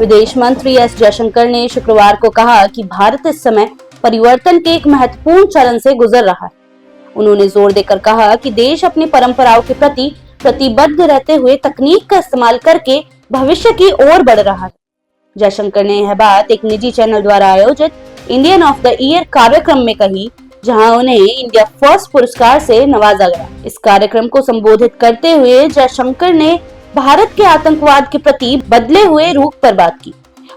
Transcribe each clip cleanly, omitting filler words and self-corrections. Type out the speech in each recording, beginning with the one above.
विदेश मंत्री एस जयशंकर ने शुक्रवार को कहा कि भारत इस समय परिवर्तन के एक महत्वपूर्ण चरण से गुजर रहा है। उन्होंने जोर देकर कहा कि देश अपनी परंपराओं के प्रति प्रतिबद्ध रहते हुए तकनीक का इस्तेमाल करके भविष्य की ओर बढ़ रहा है। जयशंकर ने यह बात एक निजी चैनल द्वारा आयोजित इंडियन ऑफ द ईयर कार्यक्रम में कही, जहां उन्हें इंडिया फर्स्ट पुरस्कार से नवाजा गया। इस कार्यक्रम को संबोधित करते हुए जयशंकर ने भारत के आतंकवाद के प्रति बदले हुए रुख पर बात की।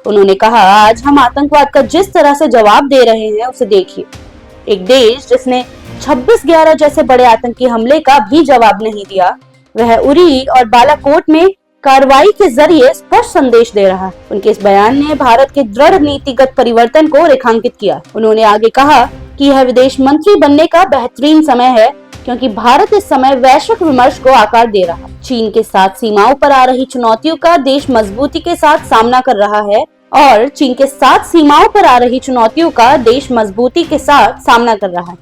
उन्होंने कहा, आज हम आतंकवाद का जिस तरह से जवाब दे रहे हैं उसे देखिए। एक देश जिसने 26/11 जैसे बड़े आतंकी हमले का भी जवाब नहीं दिया, वह उरी और बालाकोट में कार्रवाई के जरिए स्पष्ट संदेश दे रहा है। उनके इस बयान ने भारत के दृढ़ नीतिगत परिवर्तन को रेखांकित किया। उन्होंने आगे कहा कि यह विदेश मंत्री बनने का बेहतरीन समय है, क्योंकि भारत इस समय वैश्विक विमर्श को आकार दे रहा है। चीन के साथ सीमाओं पर आ रही चुनौतियों का देश मजबूती के साथ सामना कर रहा है और चीन के साथ सीमाओं पर आ रही चुनौतियों का देश मजबूती के साथ सामना कर रहा है।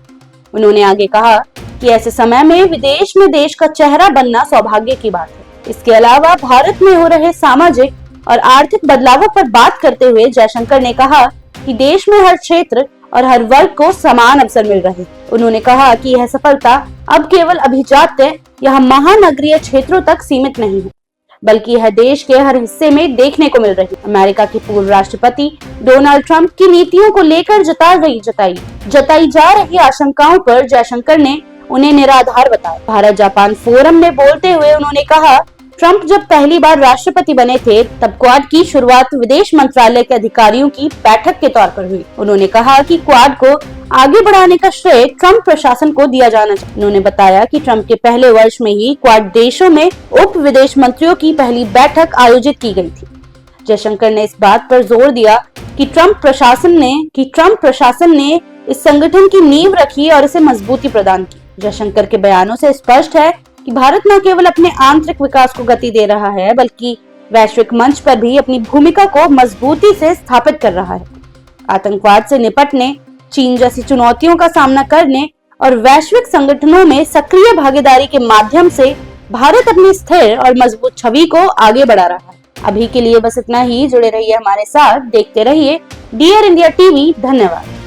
उन्होंने आगे कहा कि ऐसे समय में विदेश में देश का चेहरा बनना सौभाग्य की बात है। इसके अलावा भारत में हो रहे सामाजिक और आर्थिक बदलावों पर बात करते हुए जयशंकर ने कहा कि देश में हर क्षेत्र और हर वर्ग को समान अवसर मिल रहे। उन्होंने कहा कि यह सफलता अब केवल अभिजात्य या महानगरीय क्षेत्रों तक सीमित नहीं है, बल्कि यह देश के हर हिस्से में देखने को मिल रही है। अमेरिका के पूर्व राष्ट्रपति डोनाल्ड ट्रंप की नीतियों को लेकर जताई जा रही आशंकाओं पर जयशंकर ने उन्हें निराधार बताया। भारत जापान फोरम में बोलते हुए उन्होंने कहा, ट्रंप जब पहली बार राष्ट्रपति बने थे तब क्वाड की शुरुआत विदेश मंत्रालय के अधिकारियों की बैठक के तौर पर हुई। उन्होंने कहा कि क्वाड को आगे बढ़ाने का श्रेय ट्रंप प्रशासन को दिया जाना चाहिए। उन्होंने बताया कि ट्रंप के पहले वर्ष में ही क्वाड देशों में उप विदेश मंत्रियों की पहली बैठक आयोजित की गई थी। जयशंकर ने इस बात पर जोर दिया कि ट्रंप प्रशासन ने इस संगठन की नींव रखी और इसे मजबूती प्रदान की। जयशंकर के बयानों से स्पष्ट है कि भारत न केवल अपने आंतरिक विकास को गति दे रहा है, बल्कि वैश्विक मंच पर भी अपनी भूमिका को मजबूती से स्थापित कर रहा है। आतंकवाद से निपटने, चीन जैसी चुनौतियों का सामना करने और वैश्विक संगठनों में सक्रिय भागीदारी के माध्यम से भारत अपनी स्थिर और मजबूत छवि को आगे बढ़ा रहा है। अभी के लिए बस इतना ही। जुड़े रहिए हमारे साथ, देखते रहिए डियर इंडिया टीवी। धन्यवाद।